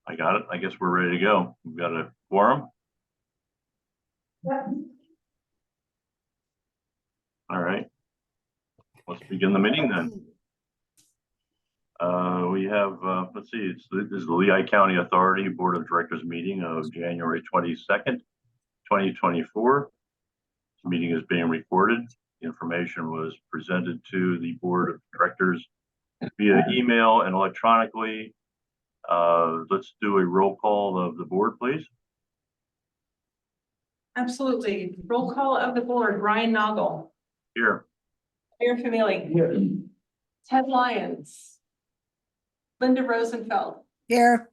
I got it. I guess we're ready to go. We've got a quorum. Yep. All right. Let's begin the meeting then. We have, let's see, this is the Lehigh County Authority Board of Directors meeting of January 22nd, 2024. This meeting is being recorded. The information was presented to the Board of Directors via email and electronically. Let's do a roll call of the board, please. Absolutely. Roll call of the board. Ryan Noggle. Here. Mayor Famili. Here. Ted Lyons. Linda Rosenfeld. Here.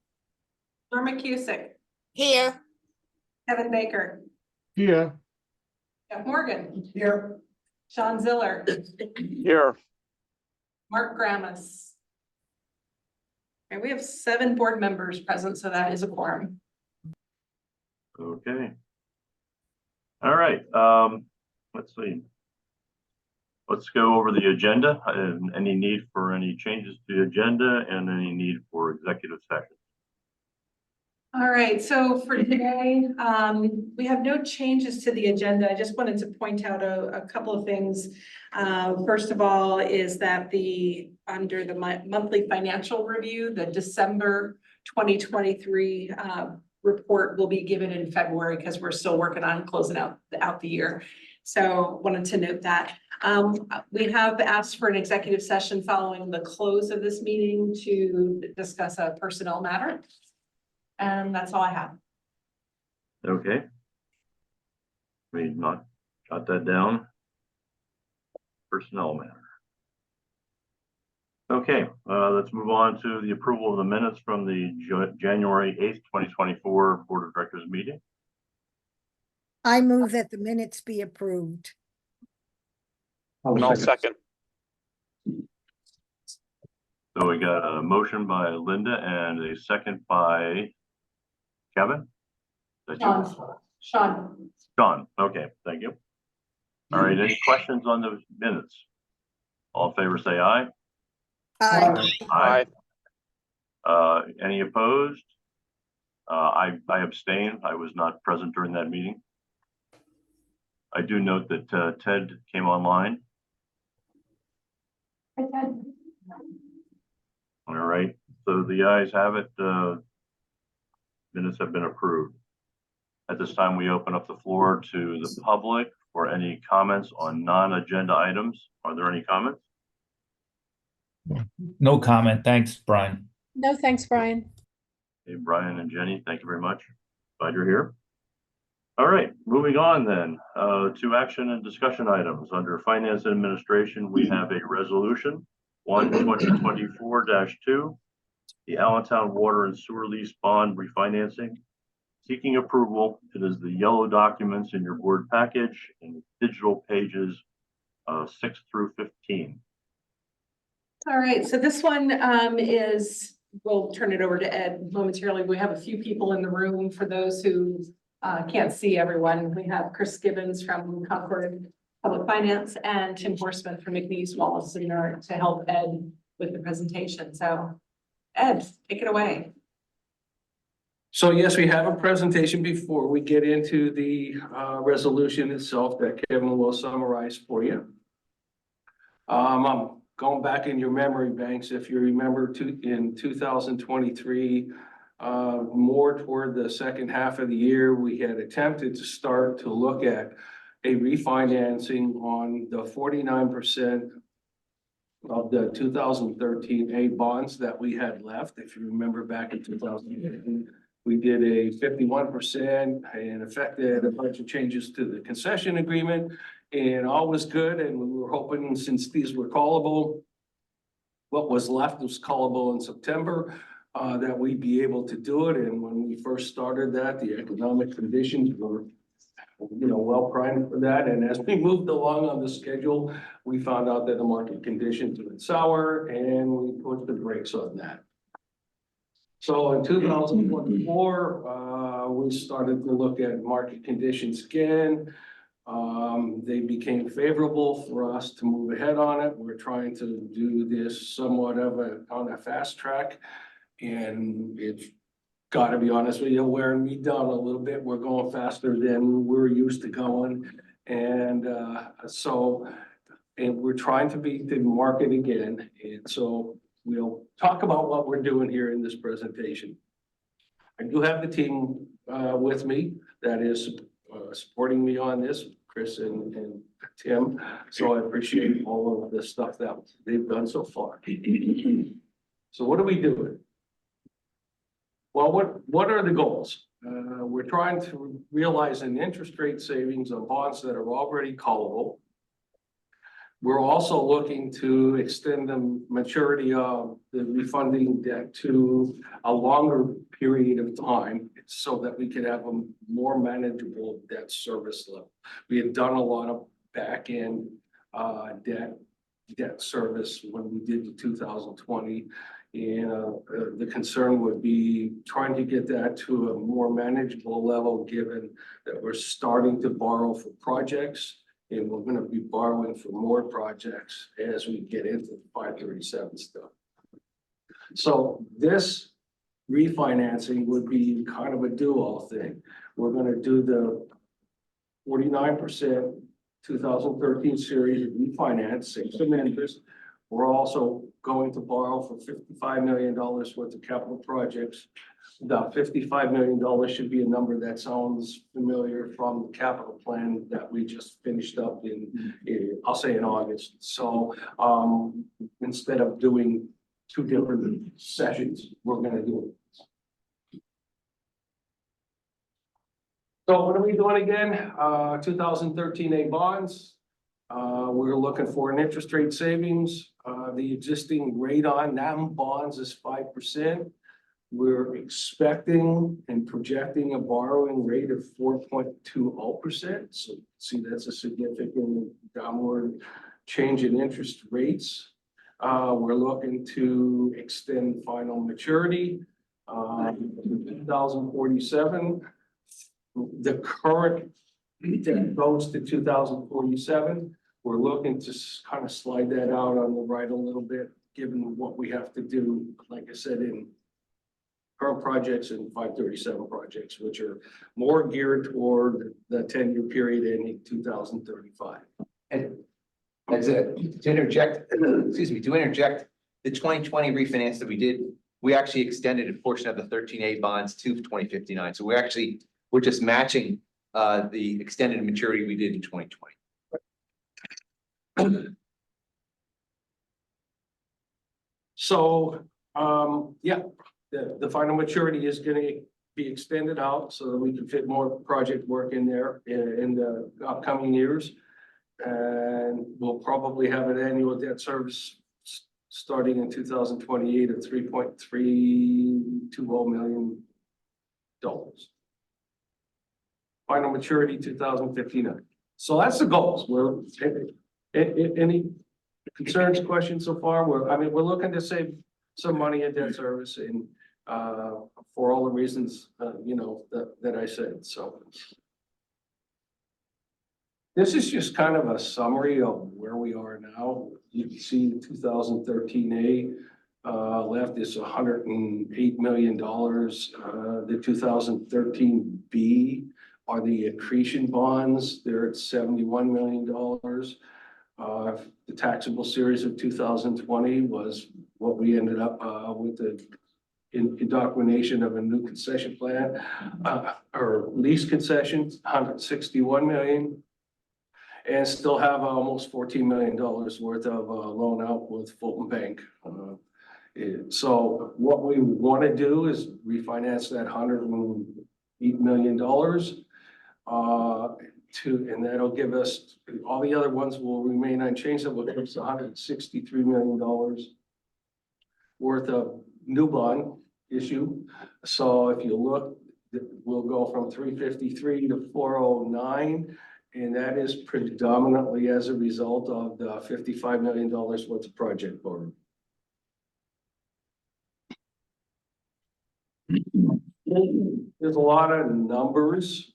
Norma Cusick. Here. Kevin Baker. Here. Jeff Morgan. Here. Sean Ziller. Here. Mark Gramus. And we have 7 board members present, so that is a quorum. Okay. All right. Let's see. Let's go over the agenda and any need for any changes to the agenda and any need for executive session. All right, so for today, we have no changes to the agenda. I just wanted to point out a couple of things. First of all, is that under the monthly financial review, the December 2023 report will be given in February because we're still working on closing out the year. So wanted to note that. We have asked for an executive session following the close of this meeting to discuss a personnel matter. And that's all I have. Okay. We not got that down. Personnel matter. Okay, let's move on to the approval of the minutes from the January 8th, 2024 Board of Directors meeting. I move that the minutes be approved. And I'll second. So we got a motion by Linda and a second by Kevin. Is that you? Sean. Okay, thank you. All right, any questions on the minutes? All in favor, say aye. Aye. Any opposed? I abstain. I was not present during that meeting. I do note that Ted came online. All right, so the ayes have it. Minutes have been approved. At this time, we open up the floor to the public for any comments on non-agenda items. Are there any comments? No comment. Thanks, Brian. No, thanks, Brian. Hey, Brian and Jenny, thank you very much. Glad you're here. All right, moving on then to action and discussion items. Under Finance and Administration, we have a resolution 1/2024-2, the Allentown Water and Sewer Lease Bond Refinancing. Seeking approval. It is the yellow documents in your board package and digital pages 6 through 15. All right, so this one we'll turn it over to Ed momentarily. We have a few people in the room. For those who can't see everyone, we have Chris Gibbons from Concord Public Finance and Tim Horseman from McNeese Wallace to help Ed with the presentation. So Ed, take it away. So yes, we have a presentation before we get into the resolution itself that Kevin will summarize for you. I'm going back in your memory banks. If you remember in 2023, more toward the second half of the year, we had attempted to start to look at a refinancing on the 49% of the 2013 A bonds that we had left. If you remember back in 2018, we did a 51% and effected a bunch of changes to the concession agreement, and all was good. And we were hoping, since these were callable, what was left was callable in September, that we'd be able to do it. And when we first started that, the economic conditions were, well primed for that. And as we moved along on the schedule, we found out that the market conditions were sour, and we put the brakes on that. So in 2024, we started to look at market conditions again. They became favorable for us to move ahead on it. We're trying to do this somewhat on a fast track. And it's gotta be honest with you, wearing me down a little bit. We're going faster than we're used to going. And and we're trying to beat the market again. And so we'll talk about what we're doing here in this presentation. I do have the team with me that is supporting me on this, Chris and Tim. So I appreciate all of the stuff that they've done so far. So what are we doing? Well, what are the goals? We're trying to realize an interest rate savings on bonds that are already callable. We're also looking to extend the maturity of the refunding debt to a longer period of time so that we could have a more manageable debt service level. We had done a lot of back-end debt service when we did the 2020. And the concern would be trying to get that to a more manageable level, given that we're starting to borrow for projects. And we're gonna be borrowing for more projects as we get into the 537 stuff. So this refinancing would be kind of a do-all thing. We're gonna do the 49% 2013 series refinance, save some interest. We're also going to borrow for $55 million worth of capital projects. The $55 million should be a number that sounds familiar from the capital plan that we just finished up I'll say in August. So instead of doing two different sessions, we're gonna do it. So what are we doing again? 2013 A bonds. We're looking for an interest rate savings. The existing rate on them bonds is 5%. We're expecting and projecting a borrowing rate of 4.20%. So see, that's a significant downward change in interest rates. We're looking to extend final maturity to 2047. The current debt goes to 2047. We're looking to kind of slide that out on the right a little bit, given what we have to do, like I said, in current projects and 537 projects, which are more geared toward the 10-year period ending 2035. And that's it. To interject, excuse me, to interject, the 2020 refinance that we did, we actually extended a portion of the 13A bonds to 2059. So we're just matching the extended maturity we did in 2020. So, yeah, the final maturity is going to be extended out so that we can fit more project work in there in the upcoming years. And we'll probably have an annual debt service starting in 2028 of $3.320 million. Final maturity 2059. So that's the goals. Any concerns, questions so far? We're looking to save some money in debt service and for all the reasons that I said. So this is just kind of a summary of where we are now. You can see the 2013A left is $108 million. The 2013B are the accretion bonds. They're at $71 million. The taxable series of 2020 was what we ended up with the indoctrination of a new concession plan or lease concessions, $161 million, and still have almost $14 million worth of loan out with Fulton Bank. So what we want to do is refinance that $108 million. And that'll give us, all the other ones will remain unchanged. That will give us $163 million worth of new bond issue. So if you look, we'll go from 353 to 409, and that is predominantly as a result of the $55 million worth of project borrowing. There's a lot of numbers,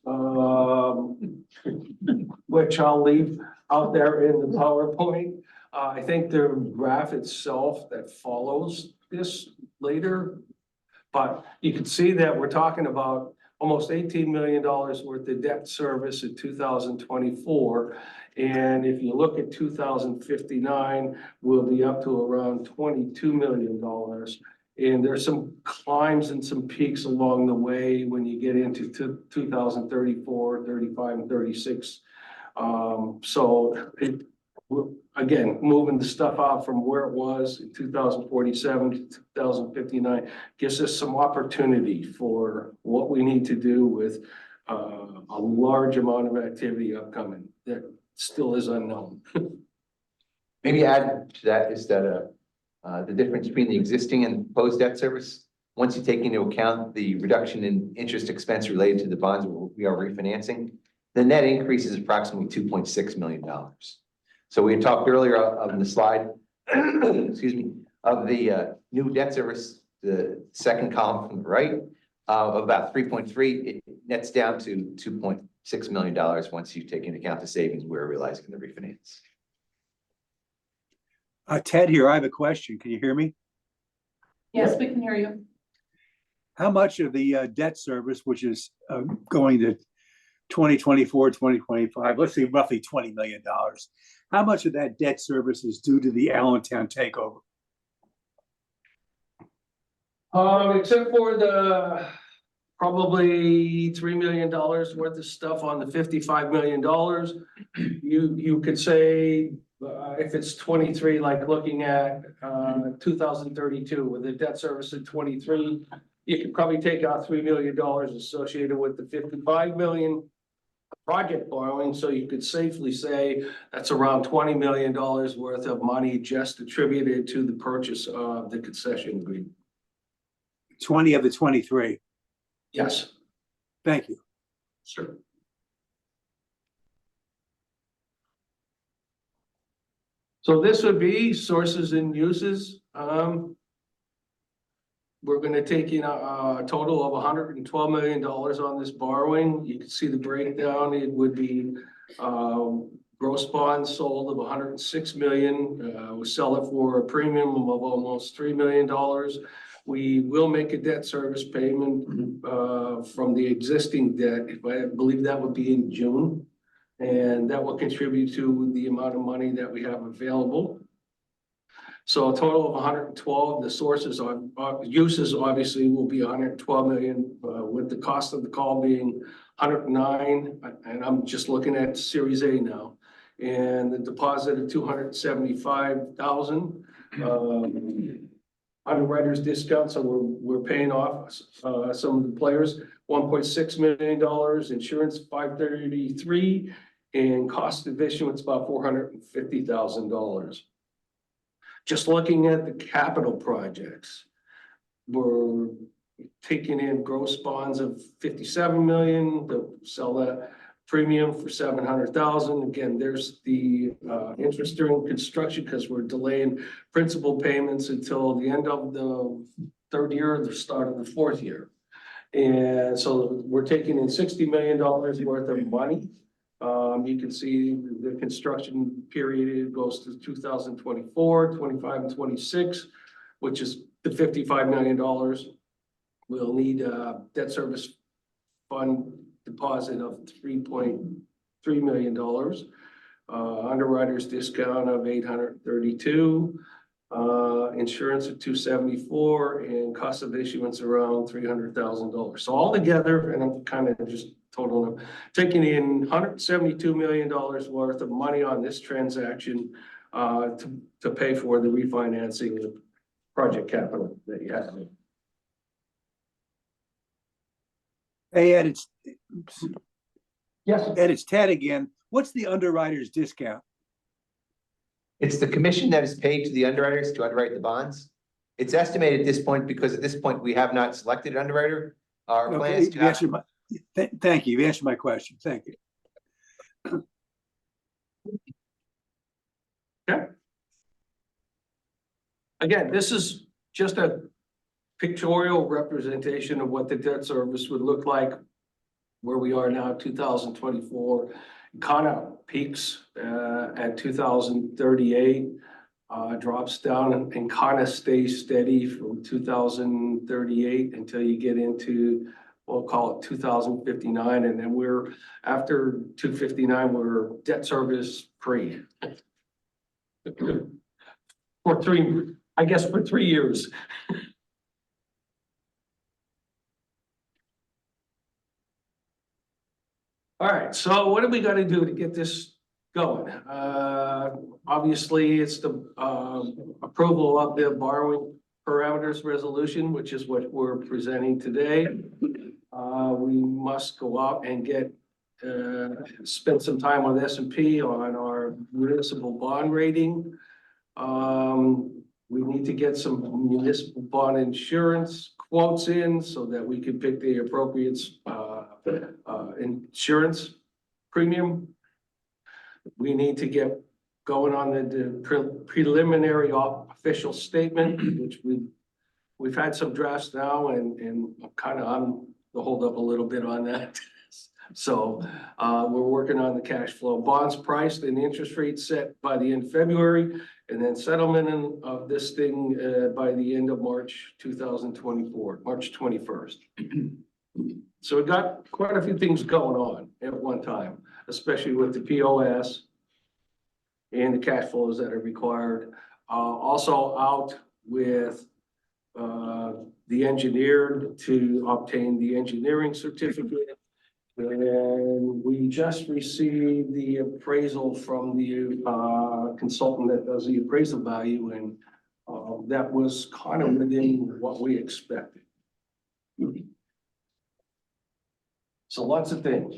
which I'll leave out there in the PowerPoint. I think the graph itself that follows this later But you can see that we're talking about almost $18 million worth of debt service in 2024. And if you look at 2059, we'll be up to around $22 million. And there's some climbs and some peaks along the way when you get into 2034, 35, and 36. We're, again, moving the stuff out from where it was in 2047 to 2059 gives us some opportunity for what we need to do with a large amount of activity upcoming that still is unknown. Maybe add to that is that the difference between the existing and proposed debt service, once you take into account the reduction in interest expense related to the bonds we are refinancing, the net increase is approximately $2.6 million. So we had talked earlier on the slide, excuse me, of the new debt service, the second column from the right, of about 3.3, it nets down to $2.6 million once you take into account the savings we're realizing in the refinance. Ted here, I have a question. Can you hear me? Yes, we can hear you. How much of the debt service, which is going to 2024, 2025, let's say roughly $20 million, how much of that debt service is due to the Allentown takeover? Except for the probably $3 million worth of stuff on the $55 million, you could say if it's 23, like looking at 2032 with the debt service at 23, you could probably take out $3 million associated with the 55 million project borrowing. So you could safely say that's around $20 million worth of money just attributed to the purchase of the concession agreement. 20 of the 23. Yes, Thank you. sure. So this would be sources and uses. We're going to take in a total of $112 million on this borrowing. You can see the breakdown. It would be gross bonds sold of $106 million. We sell it for a premium of almost $3 million. We will make a debt service payment from the existing debt. I believe that would be in June. And that will contribute to the amount of money that we have available. So a total of 112, the sources on uses obviously will be 112 million, with the cost of the call being 109. And I'm just looking at Series A now. And the deposit of 275,000. Underwriters discount, so we're paying off some of the players, $1.6 million, insurance 533, and cost of issuance about $450,000. Just looking at the capital projects, we're taking in gross bonds of 57 million to sell that premium for 700,000. Again, there's the interest during construction because we're delaying principal payments until the end of the third year or the start of the fourth year. And so we're taking in $60 million worth of money. You can see the construction period goes to 2024, 25, and 26, which is the $55 million. We'll need a debt service fund deposit of $3.3 million. Underwriters discount of 832, insurance of 274, and cost of issuance around $300,000. So all together, and I'm kind of just totaling them, taking in $172 million worth of money on this transaction to pay for the refinancing of project capital that you have. Hey, Ed, Yes. it's Ted again. What's the underwriter's discount? It's the commission that is paid to the underwriters to underwrite the bonds. It's estimated at this point because at this point we have not selected an underwriter. Our plan is to have. Thank you. You've answered my question. Thank you. Okay. Again, this is just a pictorial representation of what the debt service would look like where we are now, 2024. Kind of peaks at 2038. drops down and kind of stays steady from 2038 until you get into, we'll call it 2059, and then we're, after 259, we're debt service free. For three, I guess for 3 years. All right, so what do we got to do to get this going? Obviously, it's the approval of the borrowing parameters resolution, which is what we're presenting today. We must go out and get spend some time with S&P on our municipal bond rating. We need to get some municipal bond insurance quotes in so that we can pick the appropriate insurance premium. We need to get going on the preliminary official statement, which we've had some drafts now, and kind of I'm the hold up a little bit on that. So we're working on the cash flow bonds priced and interest rate set by the end of February, and then settlement of this thing by the end of March 2024, March 21st. So we got quite a few things going on at one time, especially with the POS and the cash flows that are required. Also out with the engineer to obtain the engineering certificate. And we just received the appraisal from the consultant that does the appraisal value, and that was kind of within what we expected. So lots of things.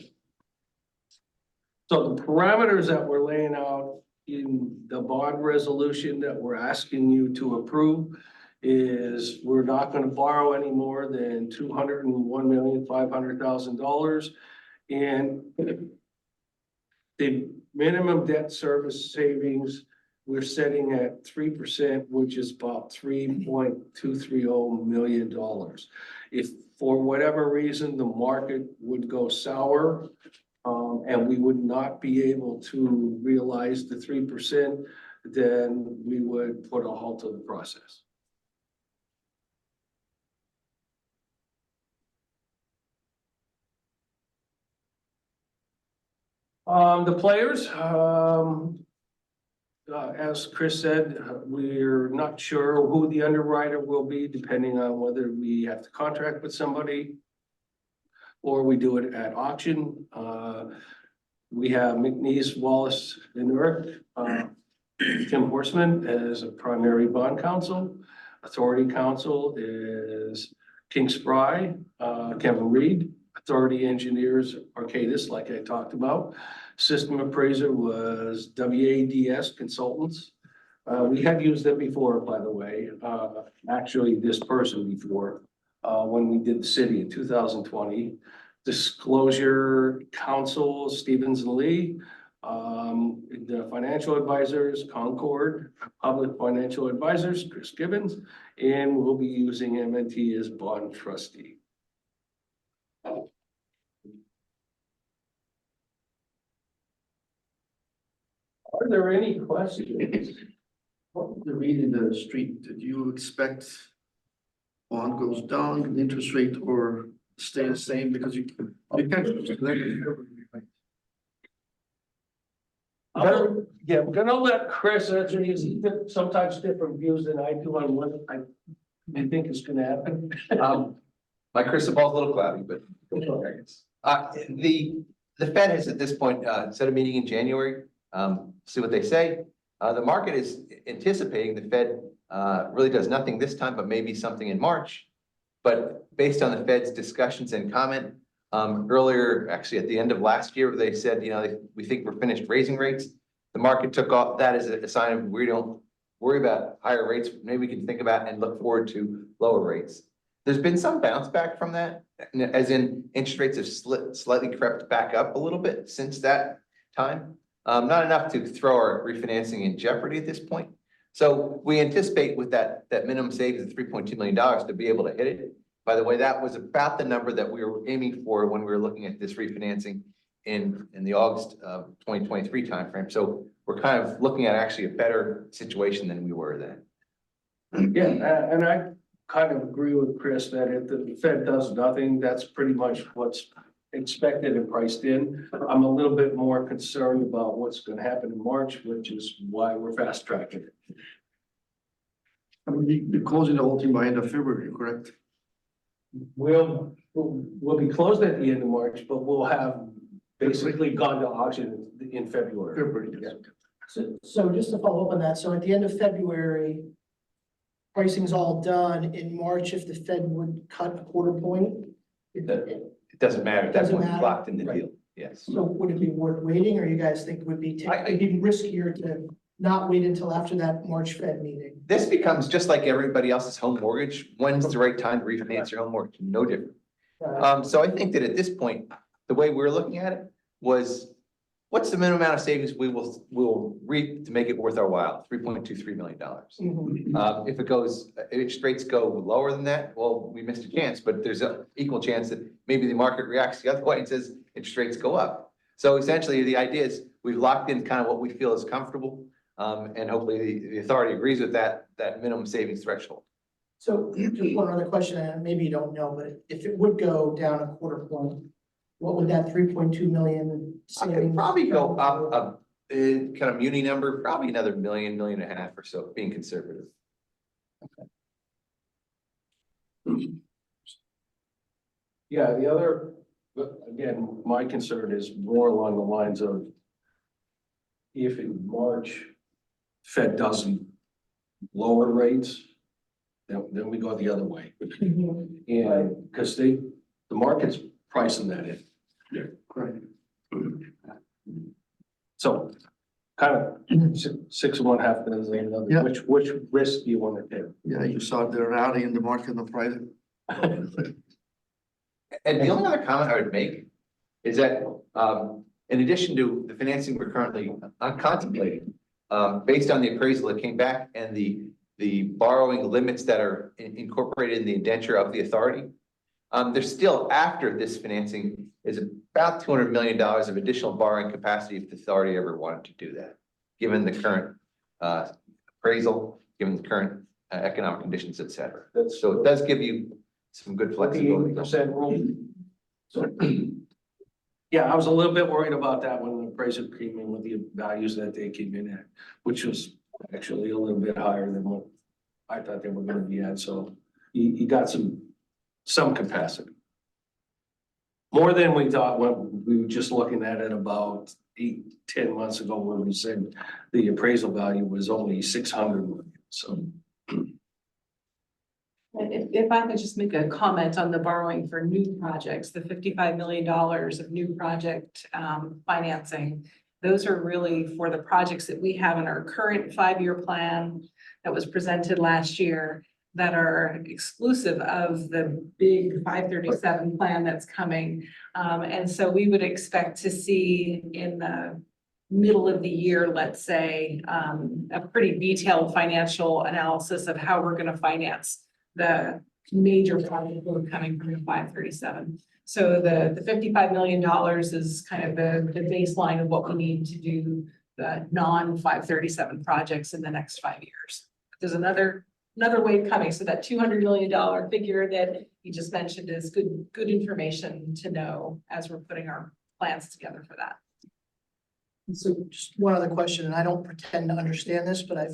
So the parameters that we're laying out in the bond resolution that we're asking you to approve is we're not going to borrow any more than $201,500,000, and the minimum debt service savings we're setting at 3%, which is about $3.230 million. If for whatever reason the market would go sour and we would not be able to realize the 3%, then we would put a halt to the process. The players, as Chris said, we're not sure who the underwriter will be, depending on whether we have to contract with somebody or we do it at auction. We have McNeese, Wallace, and Urich, Tim Horseman as a primary bond counsel. Authority counsel is King Spry, Kevin Reed. Authority engineers, Arcadis, like I talked about. System appraiser was WADS Consultants. We have used them before, by the way. Actually, this person before, when we did the city in 2020. Disclosure counsel, Stevens and Lee. The financial advisors, Concord. Public financial advisors, Chris Gibbons. And we'll be using M&T as bond trustee. Are there any questions? What was the read in the street? Did you expect bond goes down, interest rate, or stay the same? Because you can't. Yeah, we're gonna let Chris answer these. He has sometimes different views than I do on what I think is gonna happen. My crystal ball's a little cloudy, but the Fed has at this point set a meeting in January. See what they say. The market is anticipating the Fed really does nothing this time, but maybe something in March. But based on the Fed's discussions and comment earlier, actually at the end of last year, they said, we think we're finished raising rates. The market took off that as a sign of we don't worry about higher rates. Maybe we can think about and look forward to lower rates. There's been some bounce back from that, as in interest rates have slightly crept back up a little bit since that time. Not enough to throw our refinancing in jeopardy at this point. So we anticipate with that minimum savings of $3.2 million to be able to hit it. By the way, that was about the number that we were aiming for when we were looking at this refinancing in the August of 2023 timeframe. So we're kind of looking at actually a better situation than we were then. Yeah, and I kind of agree with Chris that if the Fed does nothing, that's pretty much what's expected and priced in. I'm a little bit more concerned about what's gonna happen in March, which is why we're fast tracking it. I mean, you're closing the whole thing by end of February, correct? We'll be closed at the end of March, but we'll have basically gone to auction in February. February, Yeah. yes. So just to follow up on that, so at the end of February, pricing's all done. In March, if the Fed would cut a quarter point, It doesn't matter. That's Doesn't when matter. locked in the Right. deal. Yes. so would it be worth waiting, or you guys think it would be I- it'd be riskier to not wait until after that March Fed meeting? This becomes just like everybody else's home mortgage. When's the right time to refinance your home mortgage? No different. So I think that at this point, the way we're looking at it was, what's the minimum amount of savings we'll reap to make it worth our while? $3.23 million. Mhm. If interest rates go lower than that, well, we missed a chance, but there's an equal chance that maybe the market reacts the other way and says interest rates go up. So essentially, the idea is we've locked in kind of what we feel is comfortable. And hopefully the authority agrees with that minimum savings threshold. So just one other question, and maybe you don't know, but if it would go down a quarter point, what would that 3.2 million I could savings? probably go up kind of muni number, probably another million and a half or so, being conservative. Yeah, the other, but again, my concern is more along the lines of if in March Fed doesn't lower rates, then we go the other way. Mhm. And because the market's pricing that in. Right. So kind of six of one, half dozen of another. Yeah. Which risk do you want to take? Yeah, you saw the rally in the market on Friday. And the only other comment I would make is that, in addition to the financing we're currently contemplating, based on the appraisal that came back and the borrowing limits that are incorporated in the indenture of the authority, there's still, after this financing, is about $200 million of additional borrowing capacity if the authority ever wanted to do that, given the current appraisal, given the current economic conditions, et cetera. So it does give you some good flexibility. 80% rule. So, yeah, I was a little bit worried about that when the appraisal came in with the values that they came in at, which was actually a little bit higher than what I thought they were gonna be at, so you got some capacity. More than we thought when we were just looking at it about 8-10 months ago, when we said the appraisal value was only 600 million, so. If I could just make a comment on the borrowing for new projects, the $55 million of new project financing. Those are really for the projects that we have in our current 5-year plan that was presented last year that are exclusive of the big 537 plan that's coming. And so we would expect to see in the middle of the year, let's say, a pretty detailed financial analysis of how we're going to finance the major project that are coming from the 537. So the $55 million is kind of the baseline of what we need to do the non-537 projects in the next 5 years. There's another wave coming. So that $200 million figure that you just mentioned is good information to know as we're putting our plans together for that. So just one other question, and I don't pretend to understand this, but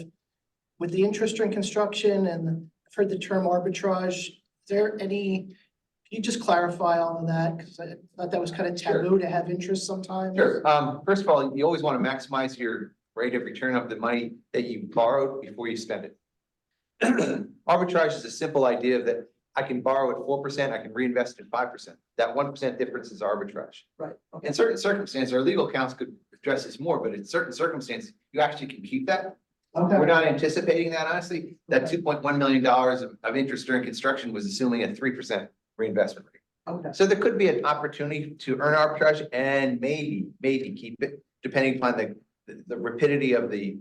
with the interest in construction and I've heard the term arbitrage, is there can you just clarify all of that? Because I thought that was kind of taboo to have interest sometimes. Sure. First of all, you always want to maximize your rate of return of the money that you borrowed before you spend it. Arbitrage is a simple idea that I can borrow at 4%, I can reinvest at 5%. That 1% difference is arbitrage. Right. Okay. In certain circumstances, our legal counsel could address this more, but in certain circumstances, you actually can keep that. We're not anticipating that, honestly. That $2.1 million of interest during construction was assuming a 3% reinvestment rate. Okay. So there could be an opportunity to earn arbitrage and maybe keep it, depending upon the rapidity of the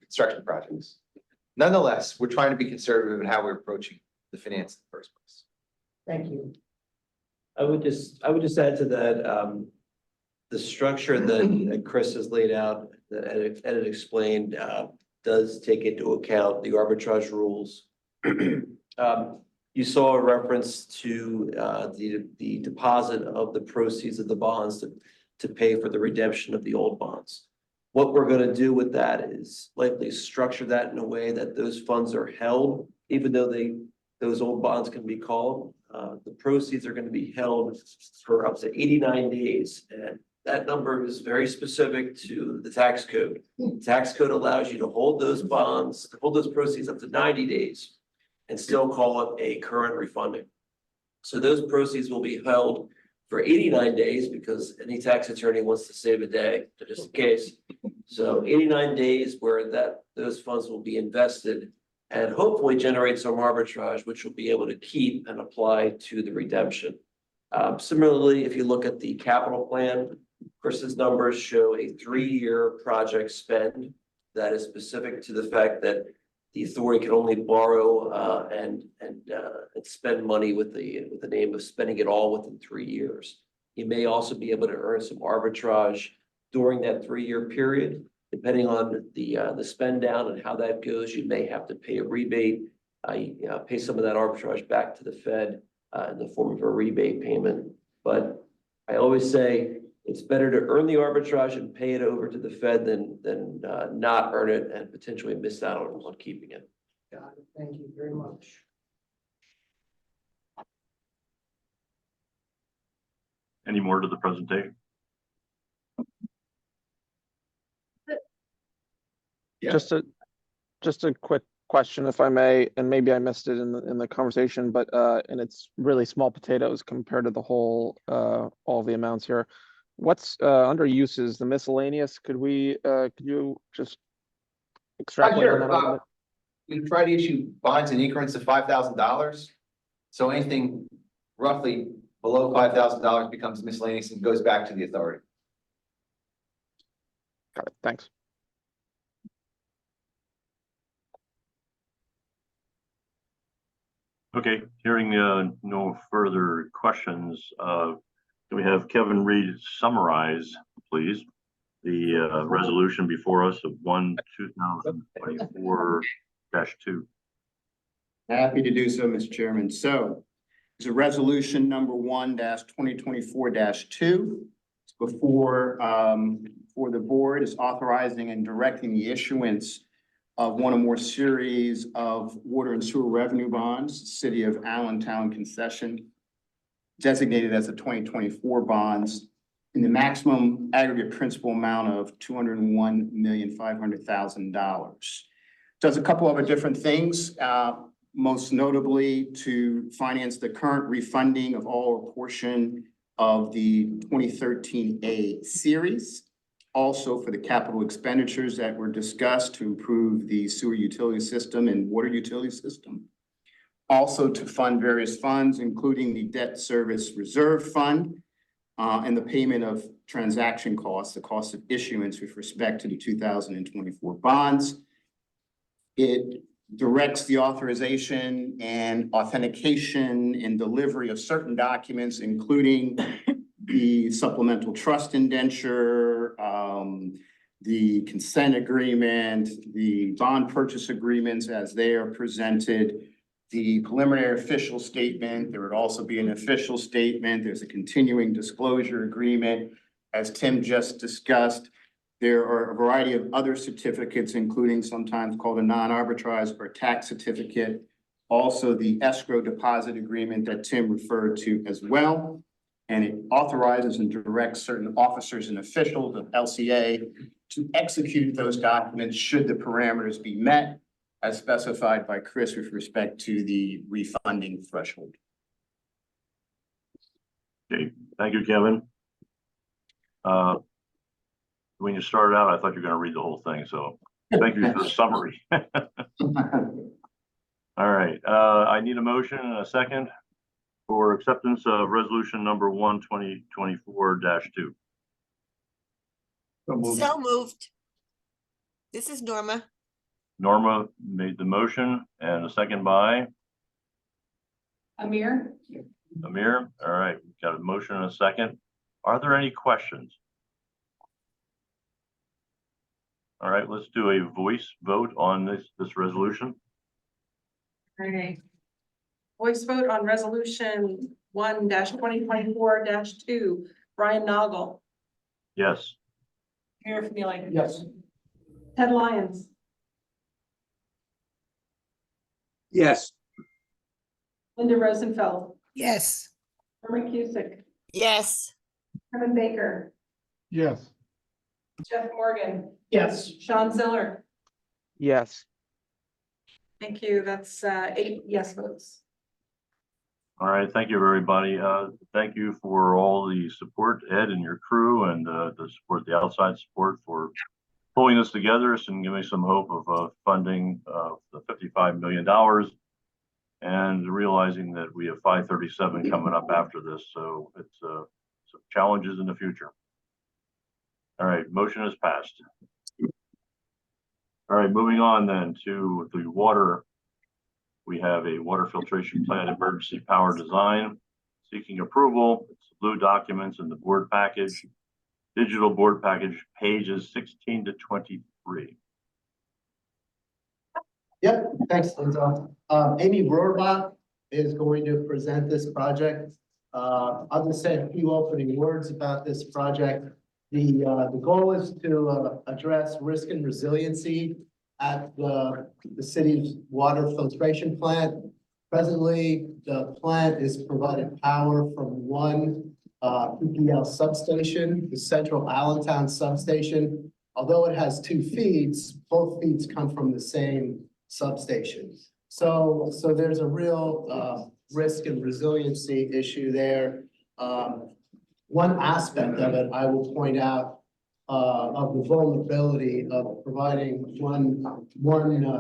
construction projects. Nonetheless, we're trying to be conservative in how we're approaching the finance in the first place. Thank you. I would just add to that, the structure that Chris has laid out, that Ed explained, does take into account the arbitrage rules. You saw a reference to the deposit of the proceeds of the bonds to pay for the redemption of the old bonds. What we're going to do with that is likely structure that in a way that those funds are held, even though those old bonds can be called. The proceeds are going to be held for up to 89 days. And that number is very specific to the tax code. The tax code allows you to hold those bonds, hold those proceeds up to 90 days and still call it a current refunding. So those proceeds will be held for 89 days because any tax attorney wants to save a day, just in case. So 89 days where those funds will be invested and hopefully generate some arbitrage, which we'll be able to keep and apply to the redemption. Similarly, if you look at the capital plan, Chris's numbers show a 3-year project spend that is specific to the fact that the authority can only borrow and spend money with the name of spending it all within 3 years. You may also be able to earn some arbitrage during that 3-year period. Depending on the spend down and how that goes, you may have to pay a rebate, pay some of that arbitrage back to the Fed in the form of a rebate payment. But I always say it's better to earn the arbitrage and pay it over to the Fed than not earn it and potentially miss out on keeping it. Got it. Thank you very much. Any more to the presentation? Yeah. Just a quick question, if I may, and maybe I missed it in the conversation, but and it's really small potatoes compared to the whole all the amounts here. What's under uses, the miscellaneous? Could you just extrapolate on that a little bit? We try to issue bonds in increments of $5,000. So anything roughly below $5,000 becomes miscellaneous and goes back to the authority. Got it, thanks. Okay, hearing no further questions, can we have Kevin Reed summarize, please, the resolution before us of 1/2024-2? Happy to do so, Mr. Chairman. So it's a resolution number 1-2024-2. It's before the board is authorizing and directing the issuance of one or more series of water and sewer revenue bonds, City of Allentown concession, designated as the 2024 bonds in the maximum aggregate principal amount of $201,500,000. Does a couple other different things, most notably to finance the current refunding of all or portion of the 2013A series. Also for the capital expenditures that were discussed to improve the sewer utility system and water utility system. Also to fund various funds, including the debt service reserve fund and the payment of transaction costs, the cost of issuance with respect to the 2024 bonds. It directs the authorization and authentication and delivery of certain documents, including the supplemental trust indenture, the consent agreement, the bond purchase agreements as they are presented, the preliminary official statement. There would also be an official statement. There's a continuing disclosure agreement. As Tim just discussed, there are a variety of other certificates, including sometimes called a non-arbitrage or tax certificate. Also the escrow deposit agreement that Tim referred to as well. And it authorizes and directs certain officers and officials of LCA to execute those documents should the parameters be met as specified by Chris with respect to the refunding threshold. Okay, thank you, Kevin. When you started out, I thought you were going to read the whole thing, so thank you for the summary. All right, I need a motion and a second for acceptance of resolution number 1/2024-2. So moved. This is Norma. Norma made the motion and a second by Amir? Amir. All right, we've got a motion and a second. Are there any questions? All right, let's do a voice vote on this resolution. All right. Voice vote on resolution 1-2024-2, Brian Noggle, Yes. Mayor Feeling. Yes. Ted Lyons, Yes. Linda Rosenfeld, Yes. Herman Cusick, Yes. Kevin Baker, Yes. Jeff Morgan, Yes. Sean Ziller. Yes. Thank you. That's 8 yes votes. All right, thank you, everybody. Thank you for all the support, Ed and your crew, and the support, the outside support for pulling this together and giving some hope of funding the $55 million and realizing that we have 537 coming up after this. So it's some challenges in the future. All right, motion is passed. All right, moving on then to the water. We have a water filtration plant emergency power design seeking approval. It's the blue documents in the board package, digital board package, pages 16 to 23. Yep, thanks, Linda. Amy Rohrbach is going to present this project. I'll just say a few opening words about this project. The goal is to address risk and resiliency at the city's water filtration plant. Presently, the plant is provided power from one PPL substation, the Central Allentown substation. Although it has 2 feeds, both feeds come from the same substation. So there's a real risk and resiliency issue there. One aspect of it, I will point out, of the vulnerability of providing one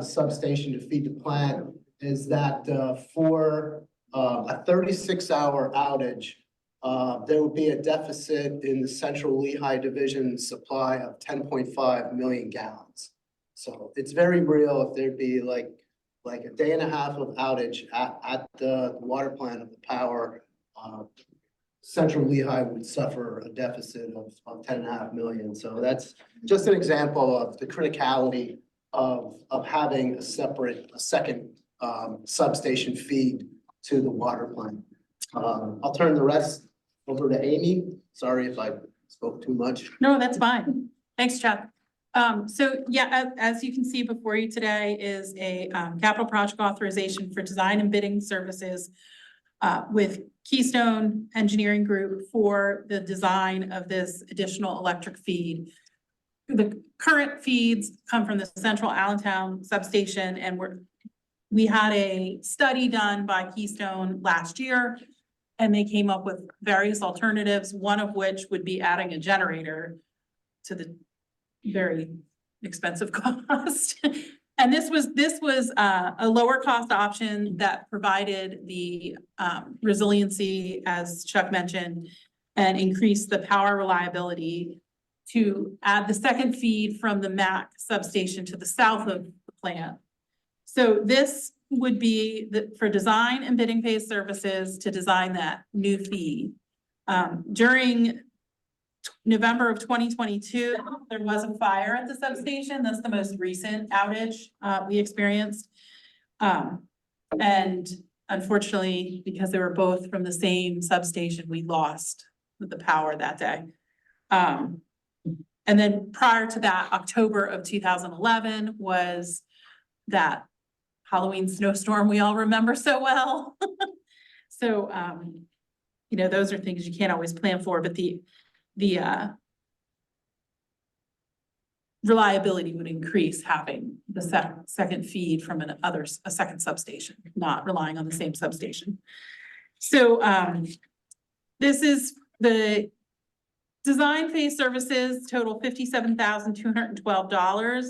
substation to feed the plant is that for a 36-hour outage, there would be a deficit in the Central Lehigh Division supply of 10.5 million gallons. So it's very real if there'd be like a day and a half of outage at the water plant of the power. Central Lehigh would suffer a deficit of 10.5 million. So that's just an example of the criticality of having a second substation feed to the water plant. I'll turn the rest over to Amy. Sorry if I spoke too much. No, that's fine. Thanks, Chuck. So yeah, as you can see before you today is a capital project authorization for design and bidding services with Keystone Engineering Group for the design of this additional electric feed. The current feeds come from the Central Allentown substation, and we had a study done by Keystone last year, and they came up with various alternatives, one of which would be adding a generator to the very expensive cost. And this was a lower cost option that provided the resiliency, as Chuck mentioned, and increased the power reliability to add the second feed from the MAC substation to the south of the plant. So this would be for design and bidding phase services to design that new feed. During November of 2022, there was a fire at the substation. That's the most recent outage we experienced. And unfortunately, because they were both from the same substation, we lost the power that day. And then prior to that, October of 2011 was that Halloween snowstorm we all remember so well. So, you know, those are things you can't always plan for, but the reliability would increase having the second feed from a second substation, not relying on the same substation. So this is the design phase services total $57,212.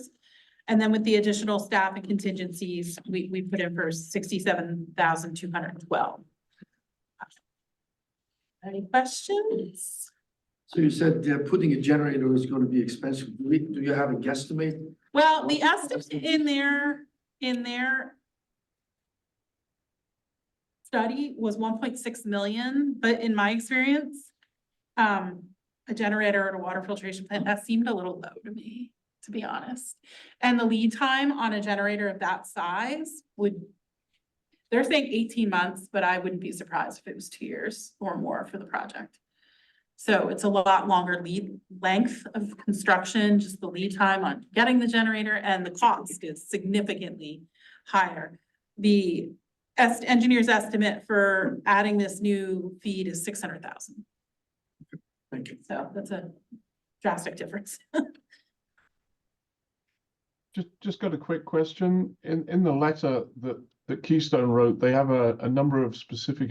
And then with the additional staff and contingencies, we put in for $67,212. Any questions? So you said putting a generator is going to be expensive. Do you have a guesstimate? Well, the estimate in their study was 1.6 million, but in my experience, a generator at a water filtration plant, that seemed a little low to me. to be honest. And the lead time on a generator of that size they're saying 18 months, but I wouldn't be surprised if it was 2 years or more for the project. So it's a lot longer length of construction, just the lead time on getting the generator, and the cost is significantly higher. The engineer's estimate for adding this new feed is 600,000. Thank you. So that's a drastic difference. Just got a quick question. In the letter that Keystone wrote, they have a number of specific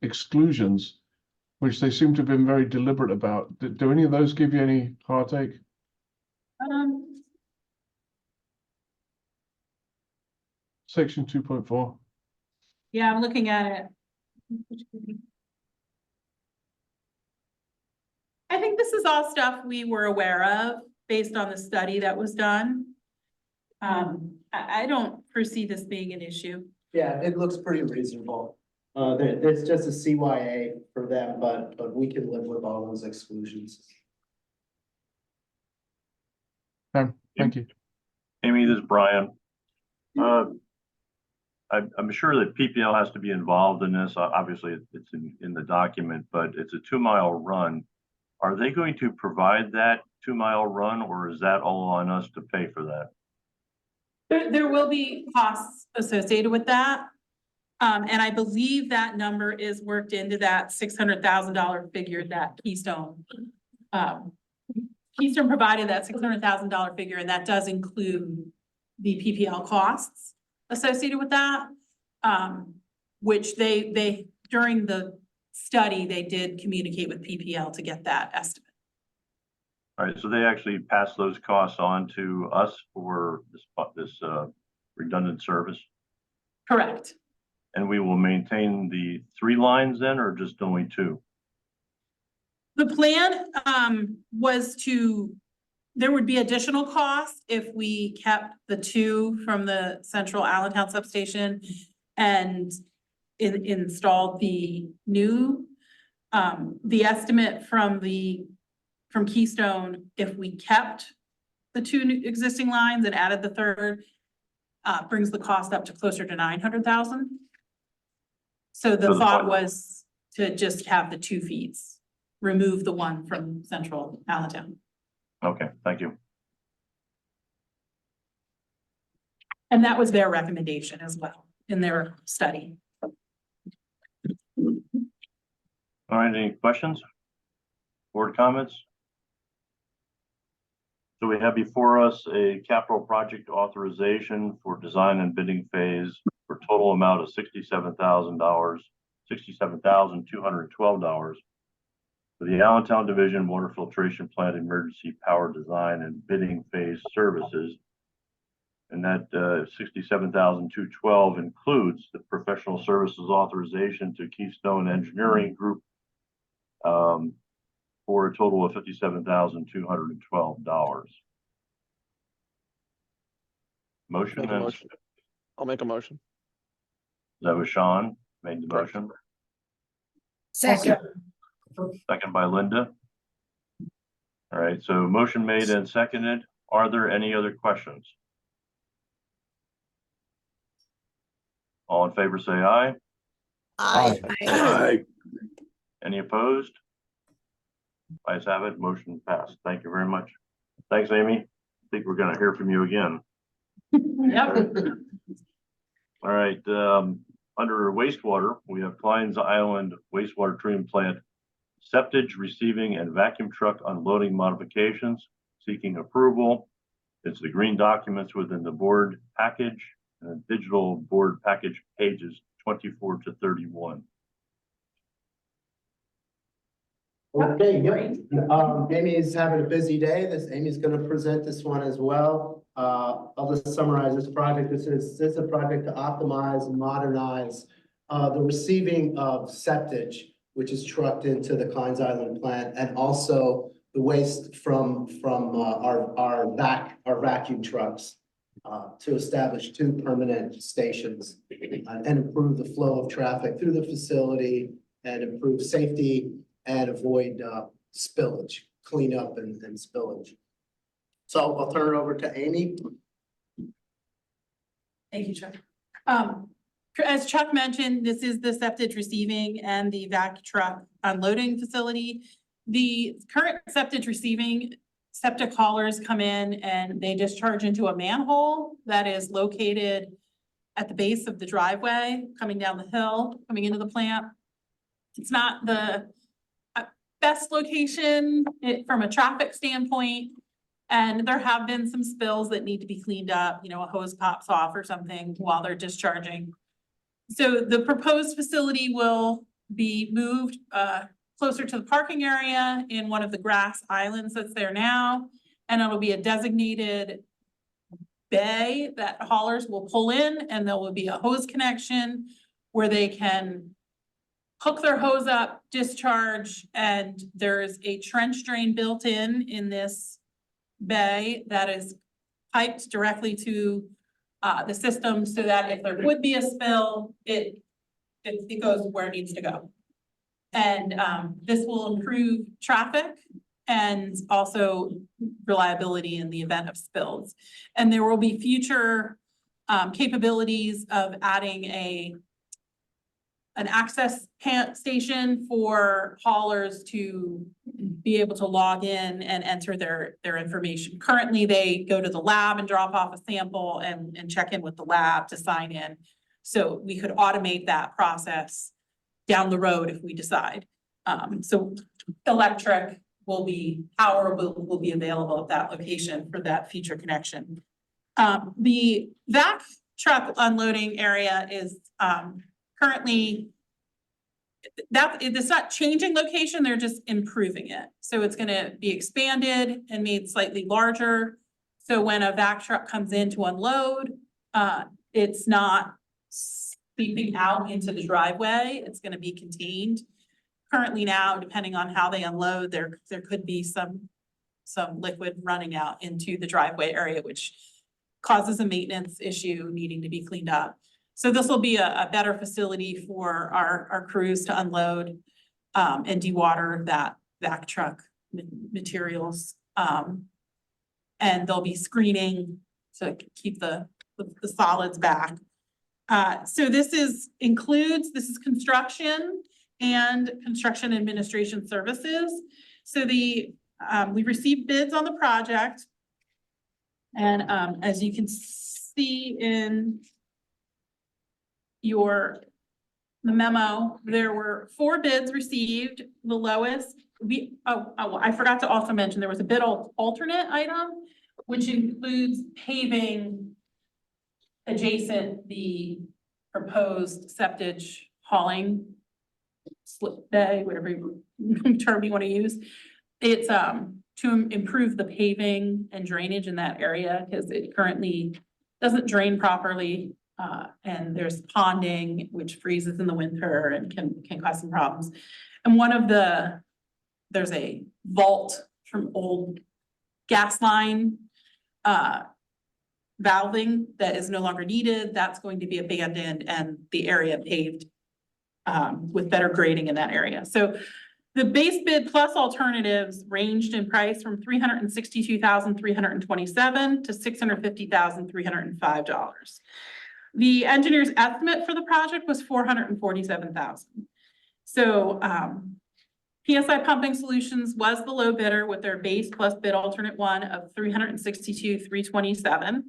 exclusions, which they seem to have been very deliberate about. Do any of those give you any heartache? Section 2.4. Yeah, I'm looking at it. I think this is all stuff we were aware of based on the study that was done. I don't foresee this being an issue. Yeah, it looks pretty reasonable. It's just a CYA for them, but we can live with all those exclusions. Thank you. Amy, this is Brian. I'm sure that PPL has to be involved in this. Obviously, it's in the document, but it's a 2-mile run. Are they going to provide that 2-mile run, or is that all on us to pay for that? There will be costs associated with that. And I believe that number is worked into that $600,000 figure that Keystone provided that $600,000 figure, and that does include the PPL costs associated with that. Which they during the study, they did communicate with PPL to get that estimate. All right, so they actually pass those costs on to us for this redundant service? Correct. And we will maintain the 3 lines then, or just only 2? The plan was there would be additional costs if we kept the 2 from the central Allentown substation and installed the new. The estimate from Keystone, if we kept the 2 new existing lines and added the 3rd, brings the cost up to closer to 900,000. So the thought was to just have the 2 feeds, remove the one from central Allentown. Okay, thank you. And that was their recommendation as well in their study. All right, any questions? Board comments? So we have before us a capital project authorization for design and bidding phase for total amount of $67,212 for the Allentown Division Water Filtration Plant Emergency Power Design and Bidding Phase Services. And that $67,212 includes the professional services authorization to Keystone Engineering Group for a total of $57,212. Motion. I'll make a motion. That was Sean made the motion. Second. Second by Linda. All right, so motion made and seconded. Are there any other questions? All in favor, say aye. Aye. Aye. Any opposed? Ayes have it, motion passed. Thank you very much. Thanks, Amy. I think we're gonna hear from you again. Yep. All right, under wastewater, we have Klein's Island Wastewater Treatment Plant septage receiving and vacuum truck unloading modifications, seeking approval. It's the green documents within the board package and digital board package pages 24 to 31. Okay, yep. Amy's having a busy day. Amy's gonna present this one as well. I'll just summarize this project. This is a project to optimize and modernize the receiving of septage, which is trucked into the Klein's Island plant, and also the waste from our vacuum trucks to establish 2 permanent stations and improve the flow of traffic through the facility and improve safety and avoid spillage, cleanup and spillage. So I'll turn it over to Amy. Thank you, Chuck. As Chuck mentioned, this is the septic receiving and the vac truck unloading facility. The current septic receiving septic haulers come in and they discharge into a manhole that is located at the base of the driveway, coming down the hill, coming into the plant. It's not the best location from a traffic standpoint. And there have been some spills that need to be cleaned up, you know, a hose pops off or something while they're discharging. So the proposed facility will be moved closer to the parking area in one of the grass islands that's there now. And it'll be a designated bay that haulers will pull in, and there will be a hose connection where they can hook their hose up, discharge, and there's a trench drain built in this bay that is piped directly to the system so that if there would be a spill, it goes where it needs to go. And this will improve traffic and also reliability in the event of spills. And there will be future capabilities of adding an access station for haulers to be able to log in and enter their information. Currently, they go to the lab and drop off a sample and check in with the lab to sign in. So we could automate that process down the road if we decide. So electric power will be available at that location for that future connection. The vac truck unloading area is currently, it's not changing location, they're just improving it. So it's gonna be expanded and made slightly larger. So when a vac truck comes in to unload, it's not seeping out into the driveway, it's gonna be contained. Currently now, depending on how they unload, there could be some liquid running out into the driveway area, which causes a maintenance issue needing to be cleaned up. So this will be a better facility for our crews to unload and dewater that vac truck materials. And they'll be screening to keep the solids back. So this is construction and construction administration services. So we received bids on the project. And as you can see in the memo, there were 4 bids received. The lowest, I forgot to also mention there was a bid alternate item, which includes paving adjacent the proposed septic hauling slip bay, whatever term you want to use. It's to improve the paving and drainage in that area because it currently doesn't drain properly. And there's ponding, which freezes in the winter and can cause some problems. And there's a vault from old gas line valving that is no longer needed. That's going to be abandoned and the area paved with better grading in that area. So the base bid plus alternatives ranged in price from $362,327 to $650,305. The engineer's estimate for the project was $447,000. So PSI Pumping Solutions was the low bidder with their base plus bid alternate one of $362,327.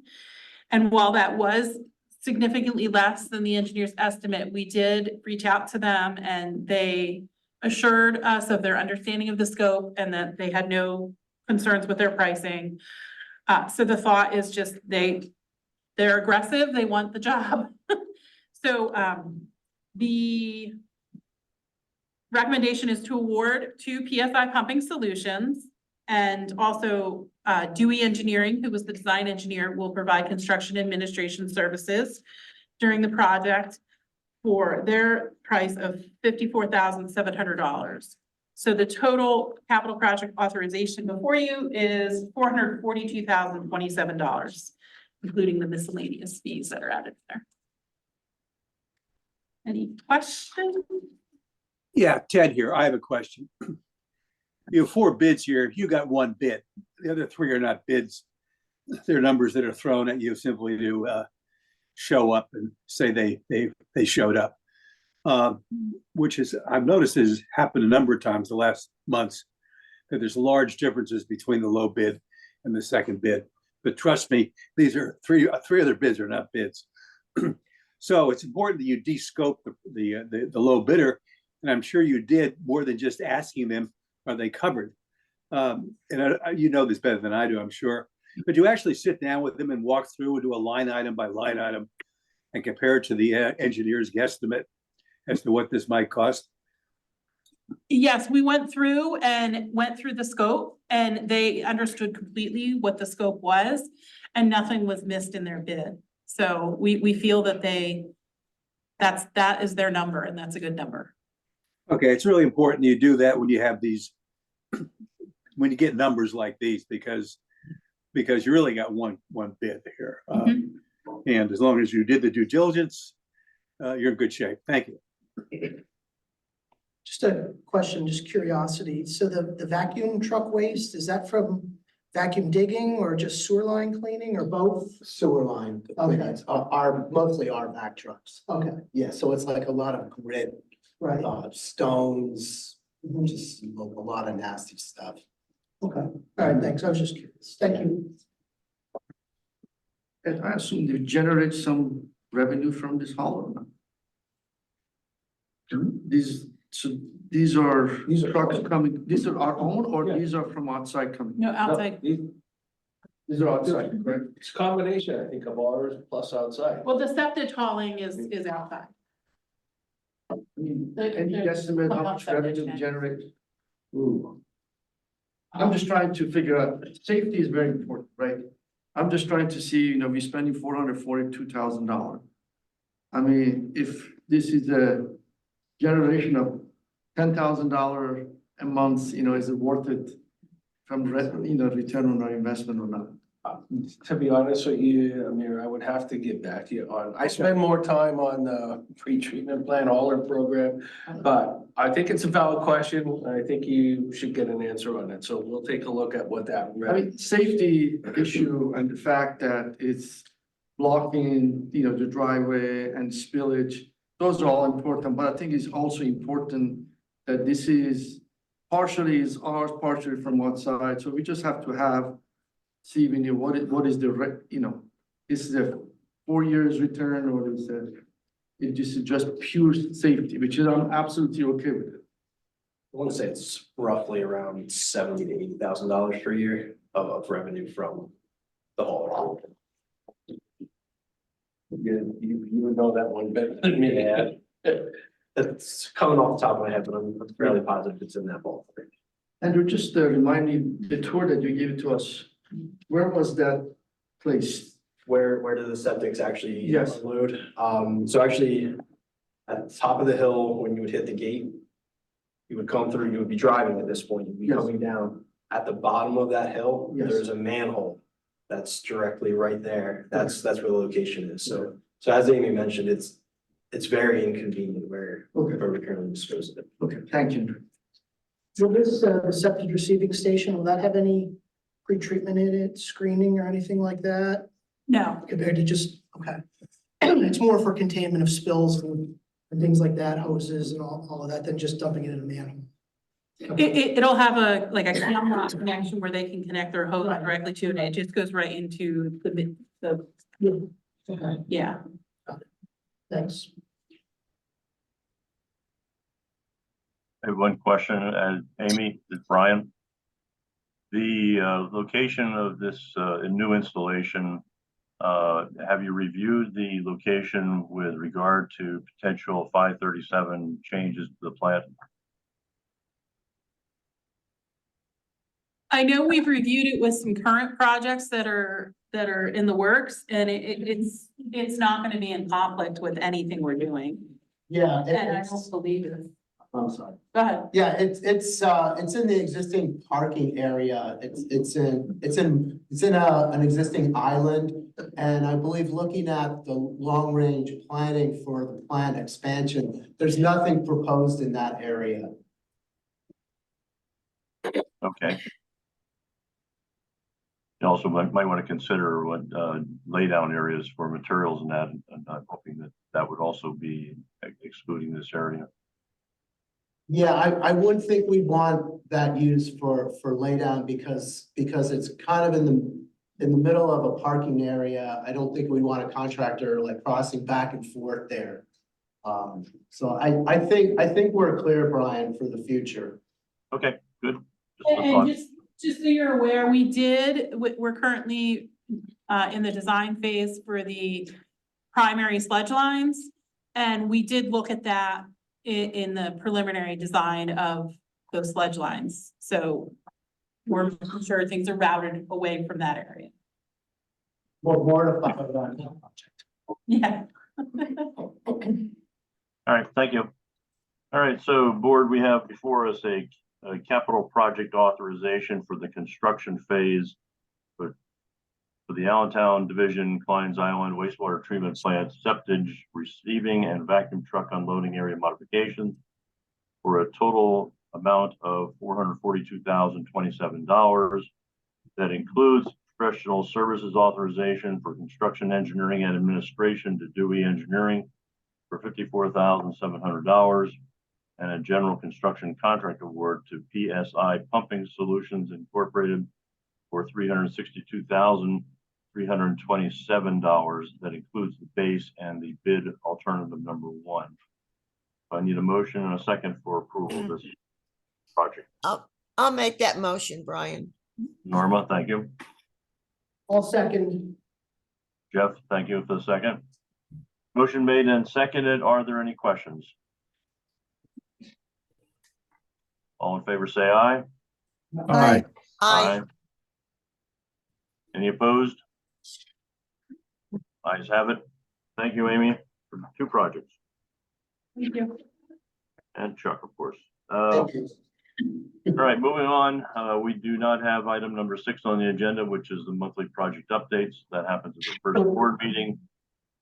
And while that was significantly less than the engineer's estimate, we did reach out to them and they assured us of their understanding of the scope and that they had no concerns with their pricing. So the thought is just they're aggressive, they want the job. So the recommendation is to award to PSI Pumping Solutions, and also Dewey Engineering, who was the design engineer, will provide construction administration services during the project for their price of $54,700. So the total capital project authorization before you is $442,027, including the miscellaneous fees that are added there. Any questions? Yeah, Ted here. I have a question. you have 4 bids here. You got 1 bid. The other 3 are not bids. They're numbers that are thrown at you simply to show up and say they showed up. Which is, I've noticed has happened a number of times the last months, that there's large differences between the low bid and the second bid. But trust me, these are three other bids are not bids. So it's important that you de-scope the low bidder, and I'm sure you did more than just asking them, are they covered? You know this better than I do, I'm sure. But you actually sit down with them and walk through and do a line item by line item and compare it to the engineer's guesstimate as to what this might cost? Yes, we went through the scope, and they understood completely what the scope was, and nothing was missed in their bid. So we feel that that is their number, and that's a good number. Okay, it's really important you do that when you have these, when you get numbers like these, because you really got one bid here. And as long as you did the due diligence, you're in good shape. Thank you. Just a question, just curiosity. So the vacuum truck waste, is that from vacuum digging or just sewer line cleaning or both? Sewer line, Okay. mostly our vac trucks. Okay, Yeah, so it's like a lot of grit, right. stones, just a lot of nasty stuff. Okay, all right, thanks. I was just curious. Thank you. And I assume they generate some revenue from this hauler. These are trucks coming, these are our own, or these are from outside coming? No, outside. These are outside, correct? It's a combination, I think, of ours plus outside. Well, the septic hauling is outside. Any guesstimate how much revenue we generate? Ooh. I'm just trying to figure out, safety is very important, right? I'm just trying to see, we're spending $442,000. I mean, if this is a generation of $10,000 a month, is it worth it from, return on our investment or not? To be honest with you, Amir, I would have to get back to you on, I spend more time on the pre-treatment plant hauler program, but I think it's a valid question. I think you should get an answer on it. So we'll take a look at what that. I mean, safety issue and the fact that it's blocking, the driveway and spillage, those are all important, but I think it's also important that this is partially is ours, partially from outside. So we just have to see what is the, is it a 4 years return, or is it just pure safety, which is I'm absolutely okay with it. I want to say it's roughly around $70,000 to $80,000 per year of revenue from the whole. You would know that one better than me. Yeah. It's coming off the top of my head, but I'm fairly positive it's in that ballpark. Andrew, just remind me, the tour that you gave to us, where was that placed? Where do the septics actually Yes. unload? So actually, at the top of the hill, when you would hit the gate, you would come through, you would be driving at this point, you'd be Yes. coming down. At the bottom of that hill, Yes. there's a manhole that's directly right there. That's where the location is. So as Amy mentioned, it's very inconvenient where we currently dispose of it. Okay, thank you. Will this septic receiving station, will that have any pre-treatment in it, screening or anything like that? No, Compared to just, okay. It's more for containment of spills and things like that, hoses and all of that, than just dumping it in a manhole. it'll have a camera connection where they can connect their hose directly to it. It just goes right into the Okay, yeah. thanks. I have one question, Amy, it's Brian. The location of this new installation, have you reviewed the location with regard to potential 537 changes to the plant? I know we've reviewed it with some current projects that are in the works, and it's not gonna be in conflict with anything we're doing. Yeah. And I don't believe it. I'm sorry. Go ahead. Yeah, it's in the existing parking area. It's in an existing island. And I believe looking at the long range planning for the plant expansion, there's nothing proposed in that area. Okay. You also might want to consider what lay down areas for materials and that, and I'm hoping that that would also be excluding this area. Yeah, I would think we'd want that used for laydown because it's kind of in the middle of a parking area. I don't think we want a contractor like crossing back and forth there. So I think we're clear, Brian, for the future. Okay, good. Just a And thought. just so you're aware, we're currently in the design phase for the primary sledge lines. And we did look at that in the preliminary design of those sledge lines. So we're making sure things are routed away from that area. We're mortified about that project. Yeah. All right, thank you. All right, so board, we have before us a capital project authorization for the construction phase for the Allentown Division, Klein's Island wastewater treatment plant septage receiving and vacuum truck unloading area modifications for a total amount of $442,027. That includes professional services authorization for construction engineering and administration to Dewey Engineering for $54,700 and a general construction contract award to PSI Pumping Solutions Incorporated for $362,327. That includes the base and the bid alternative number 1. I need a motion and a second for approval of this project. I'll make that motion, Brian. Norma, thank you. I'll second. Jeff, thank you for the second. Motion made and seconded. Are there any questions? All in favor, say aye. Aye. Aye. Any opposed? Ayes have it. Thank you, Amy, for 2 projects. Thank you. And Chuck, of course. Thank you. All right, moving on. We do not have item number 6 on the agenda, which is the monthly project updates. That happens at the first board meeting.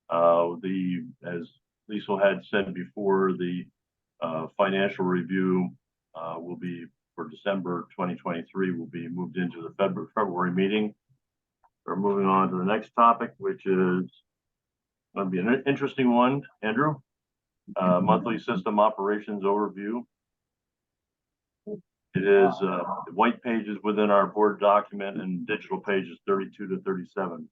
As Liesl had said before, the financial review will be for December 2023 will be moved into the February meeting. We're moving on to the next topic, which is going to be an interesting one. Andrew, monthly system operations overview. It is white pages within our board document and digital pages 32 to 37.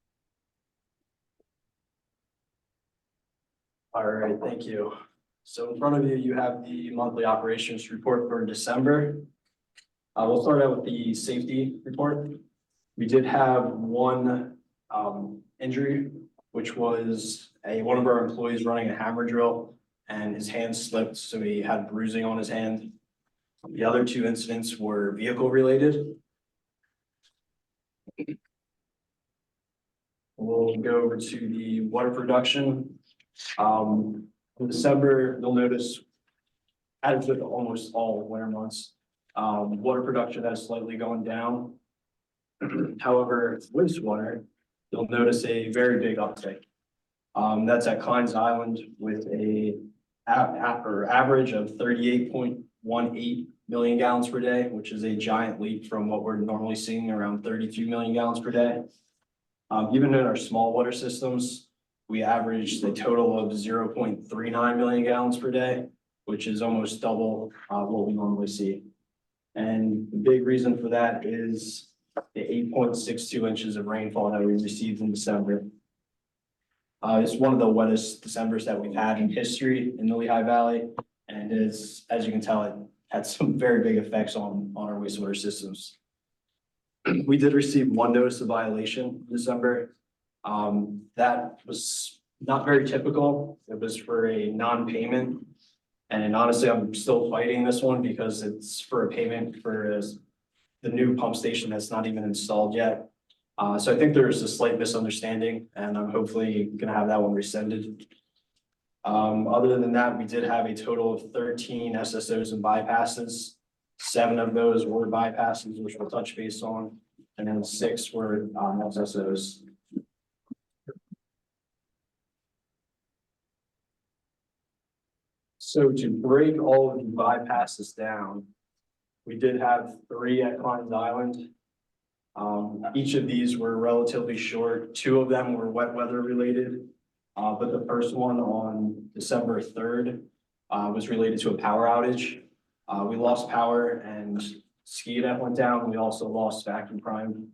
All right, thank you. So in front of you, you have the monthly operations report for December. We'll start out with the safety report. We did have one injury, which was one of our employees running a hammer drill and his hand slipped, so he had bruising on his hand. The other 2 incidents were vehicle related. We'll go over to the water production. In December, you'll notice, as with almost all winter months, water production has slightly gone down. However, wastewater, you'll notice a very big uptick. That's at Klein's Island with a average of 38.18 million gallons per day, which is a giant leap from what we're normally seeing around 32 million gallons per day. Even in our small water systems, we averaged a total of 0.39 million gallons per day, which is almost double what we normally see. And the big reason for that is the 8.62 inches of rainfall that we received in December. It's one of the wettest Decembers that we've had in history in the Lehigh Valley. And as you can tell, it had some very big effects on our wastewater systems. We did receive 1 notice of violation in December. That was not very typical. It was for a non-payment. And honestly, I'm still fighting this one because it's for a payment for the new pump station that's not even installed yet. So I think there's a slight misunderstanding and I'm hopefully gonna have that one rescinded. Other than that, we did have a total of 13 SSOs and bypasses. 7 of those were bypasses, which we'll touch base on, and then 6 were SSOs. So to break all of the bypasses down, We did have 3 at Klein's Island. Each of these were relatively short. 2 of them were wet weather related. But the first one on December 3rd was related to a power outage. We lost power and ski net went down. We also lost vacuum prime.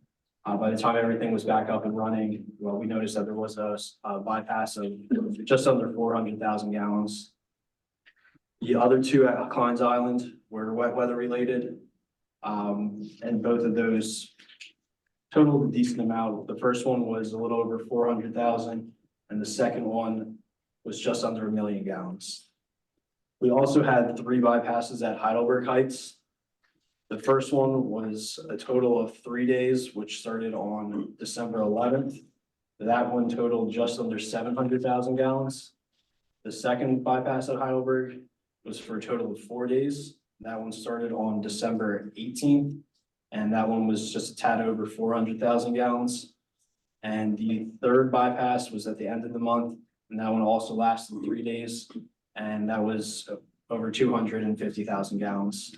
By the time everything was back up and running, well, we noticed that there was a bypass of just under 400,000 gallons. The other 2 at Klein's Island were wet weather related. And both of those totaled a decent amount. The first one was a little over 400,000 and the second one was just under 1 million gallons. We also had 3 bypasses at Heidelberg Heights. The first one was a total of 3 days, which started on December 11th. That one totaled just under 700,000 gallons. The second bypass at Heidelberg was for a total of 4 days. That one started on December 18th, and that one was just a tad over 400,000 gallons. And the third bypass was at the end of the month, and that one also lasted 3 days, and that was over 250,000 gallons.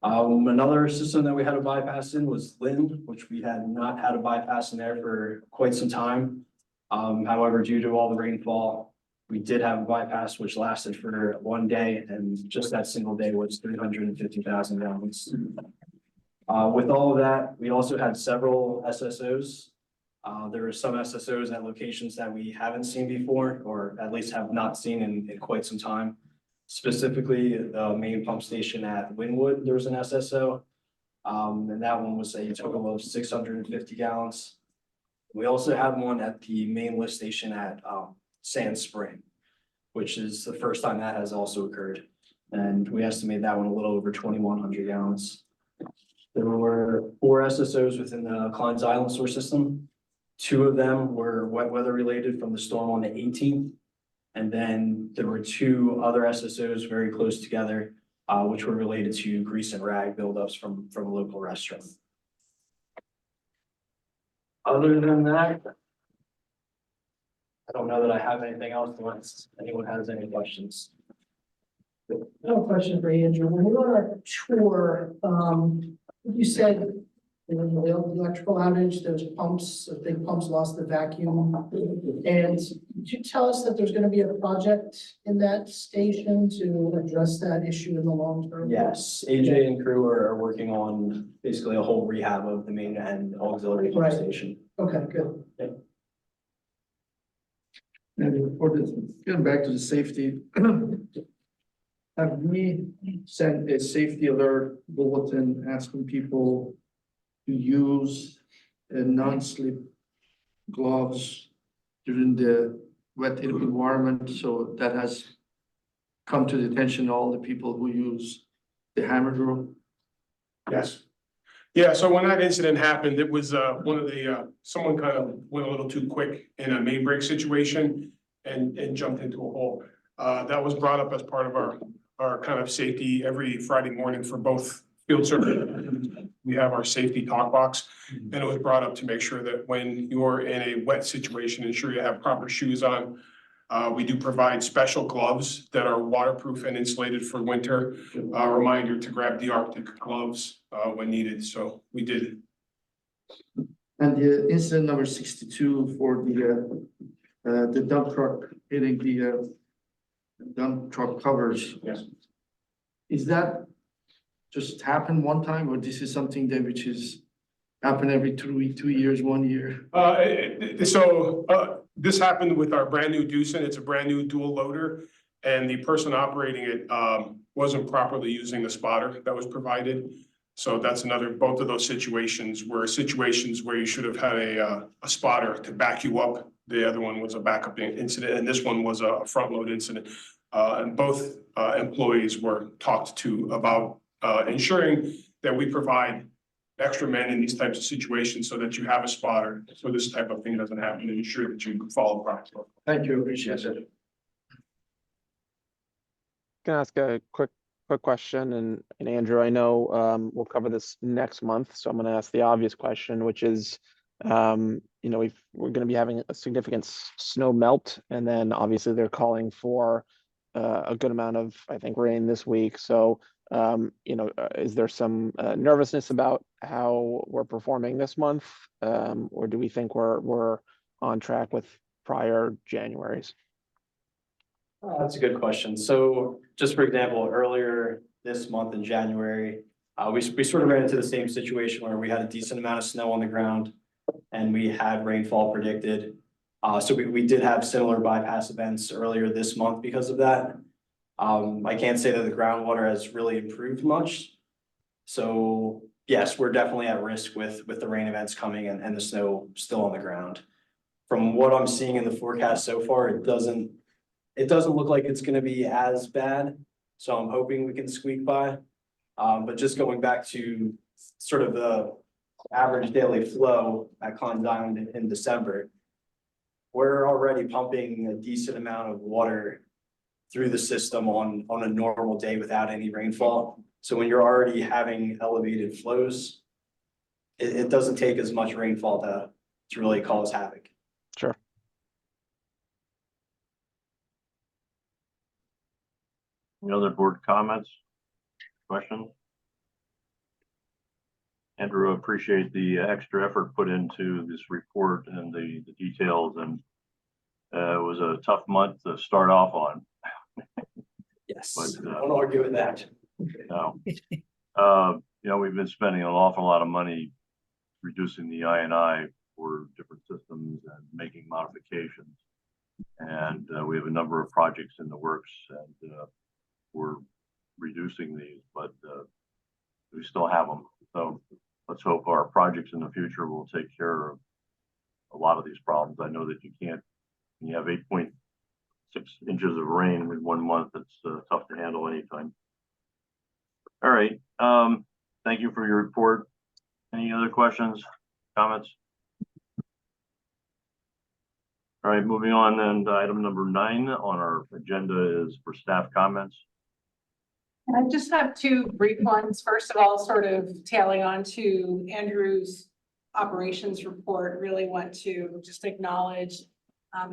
Another system that we had a bypass in was Lynn, which we had not had a bypass in there for quite some time. However, due to all the rainfall, we did have a bypass which lasted for 1 day, and just that single day was 350,000 gallons. With all of that, we also had several SSOs. There were some SSOs at locations that we haven't seen before, or at least have not seen in quite some time. Specifically, the main pump station at Wynwood, there was an SSO. And that one was a total of 650 gallons. We also had one at the main lift station at Sand Spring, which is the first time that has also occurred. And we estimate that one a little over 2,100 gallons. There were 4 SSOs within the Klein's Island source system. 2 of them were wet weather related from the storm on the 18th. And then there were 2 other SSOs very close together, which were related to grease and rag buildups from a local restaurant. Other than that, I don't know that I have anything else unless anyone has any questions. I have a question for Andrew. When we were on our tour, you said there was an electrical outage, those pumps, big pumps lost the vacuum. And did you tell us that there's gonna be a project in that station to address that issue in the long term? Yes, AJ and crew are working on basically a whole rehab of the main and auxiliary pump Right. station. Okay, good. And for this, getting back to the safety. Have we sent a safety alert bulletin asking people to use a non-slip gloves during the wet environment? So that has come to the attention of all the people who use the hammer drill. Yes. Yeah, so when that incident happened, it was one of the, someone kind of went a little too quick in a main break situation and jumped into a hole. That was brought up as part of our kind of safety every Friday morning for both field service. We have our safety talk box, and it was brought up to make sure that when you're in a wet situation, ensure you have proper shoes on. We do provide special gloves that are waterproof and insulated for winter. A reminder to grab the Arctic gloves when needed, so we did. And the incident number 62 for the dump truck hitting the dump truck covers. Yes. Is that just happened one time, or this is something that which is happen every 2 years, 1 year? This happened with our brand new Doosan. It's a brand new dual loader, and the person operating it wasn't properly using the spotter that was provided. So that's another, both of those situations were situations where you should have had a spotter to back you up. The other one was a backup incident, and this one was a front load incident. And both employees were talked to about ensuring that we provide extra men in these types of situations so that you have a spotter, so this type of thing doesn't happen, and ensure that you follow protocol. Thank you, appreciate it. Can I ask a quick question? And Andrew, I know we'll cover this next month, so I'm going to ask the obvious question, which is, you know, we're going to be having a significant snow melt, and then obviously they're calling for a good amount of, I think, rain this week. So Is there some nervousness about how we're performing this month? Or do we think we're on track with prior Januaries? That's a good question. So just for example, earlier this month in January, we sort of ran into the same situation where we had a decent amount of snow on the ground and we had rainfall predicted. So we did have similar bypass events earlier this month because of that. I can't say that the groundwater has really improved much. So yes, we're definitely at risk with the rain events coming and the snow still on the ground. From what I'm seeing in the forecast so far, it doesn't look like it's gonna be as bad. So I'm hoping we can squeak by. But just going back to sort of the average daily flow at Klondike Island in December, we're already pumping a decent amount of water through the system on a normal day without any rainfall. So when you're already having elevated flows, it doesn't take as much rainfall to really cause havoc. Sure. Any other board comments, questions? Andrew, appreciate the extra effort put into this report and the details, and it was a tough month to start off on. Yes, But, I won't argue with that. No, we've been spending an awful lot of money reducing the I&I for different systems and making modifications. And we have a number of projects in the works, and we're reducing these, but we still have them. So let's hope our projects in the future will take care of a lot of these problems. I know that you can't, when you have 8.6 inches of rain in 1 month, it's tough to handle anytime. All right. Thank you for your report. Any other questions, comments? All right, moving on then to item number 9 on our agenda is for staff comments. I just have 2 brief ones. First of all, sort of tailing on to Andrew's operations report, really want to just acknowledge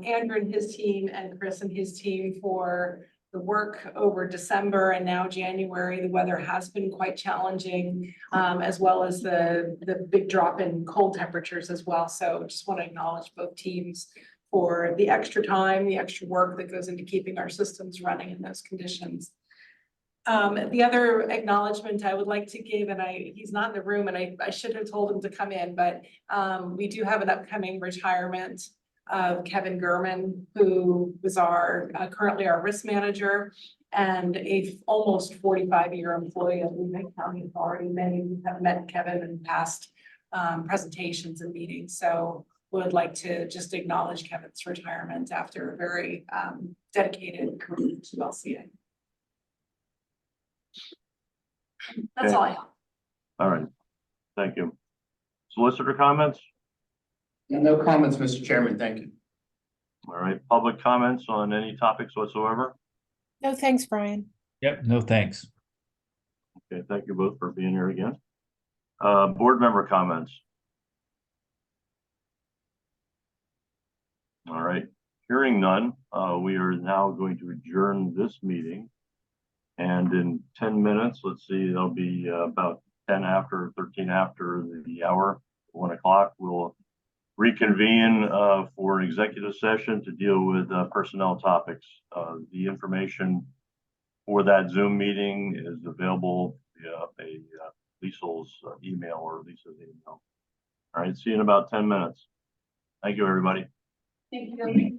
Andrew and his team and Chris and his team for the work over December and now January. The weather has been quite challenging, as well as the big drop in cold temperatures as well. So just want to acknowledge both teams for the extra time, the extra work that goes into keeping our systems running in those conditions. The other acknowledgement I would like to give, and he's not in the room and I should have told him to come in, but we do have an upcoming retirement of Kevin Gurman, who was currently our risk manager and almost 45-year employee of Lehigh County Authority. Many of you have met Kevin in past presentations and meetings. So would like to just acknowledge Kevin's retirement after a very dedicated career to LCA. That's all I have. All right, thank you. Solicitor comments? No comments, Mr. Chairman, thank you. All right, public comments on any topics whatsoever? No, thanks, Brian. Yep, no thanks. Okay, thank you both for being here again. Board member comments? All right, hearing none, we are now going to adjourn this meeting. And in 10 minutes, let's see, it'll be about 13 after the hour, 1 o'clock. We'll reconvene for an executive session to deal with personnel topics. The information for that Zoom meeting is available via Liesel's email or Lisa's email. All right, see you in about 10 minutes. Thank you, everybody. Thank you.